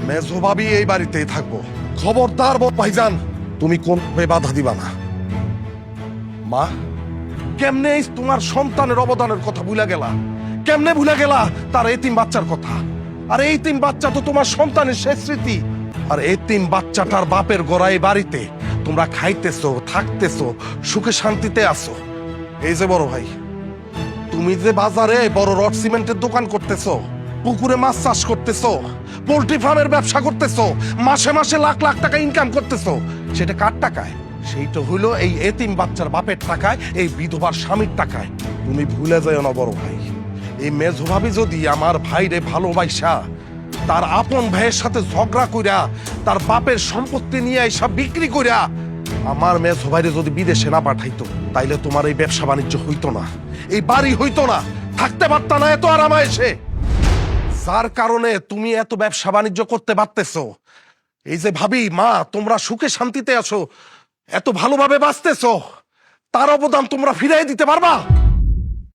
মেজো ভাবি এই বাড়িতেই থাকবো। খবরদার ভাইজান, তুমি কোন বাধা দিবা না। মা, কেমনে তোমার সন্তানের অবদানের কথা ভুলে গেলা? কেমনে ভুলে গেলা তার এতিম বাচ্চার কথা? আর এই তিন বাচ্চা তো তোমার সন্তানের শেষ স্মৃতি। আর এই তিন বাচ্চাটার বাপের গড়াই বাড়িতে তোমরা খাইতেছো, থাকতেছো, সুখে শান্তিতে আছো। এই যে বড় ভাই, তুমি যে বাজারে বড় রড সিমেন্টের দোকান করতেছো, পুকুরে মাছ চাষ করতেছো, পোল্ট্রি ফার্মের ব্যবসা করতেছো, মাসে মাসে লাখ লাখ টাকা ইনকাম করতেছো, সেটা কার টাকায়? সেইটা হইলো এই এতিম বাচ্চার বাপের টাকায়, এই বিধবার স্বামীর টাকায়। তুমি ভুলে যাও না বড় ভাই, এই মেজো ভাবি যদি আমার ভাইরে ভালোবাসা তার আপন ভাইয়ের সাথে ঝগড়া কইরা তার বাপের সম্পত্তি নিয়ে এসব বিক্রি কইরা আমার মেজো ভাইরে যদি বিদেশে না পাঠাইতো, তাইলে তোমার এই ব্যবসা বাণিজ্য হইতো না, এই বাড়ি হইতো না, থাকতে পারতা না এত আরামে এসে। যার কারণে তুমি এত ব্যবসা বাণিজ্য করতে পারতেছো। এই যে ভাবি, মা, তোমরা সুখে শান্তিতে আছো, এত ভালোভাবে বাঁচতেছো, তার অবদান তোমরা ফিরাই দিতে পারবা?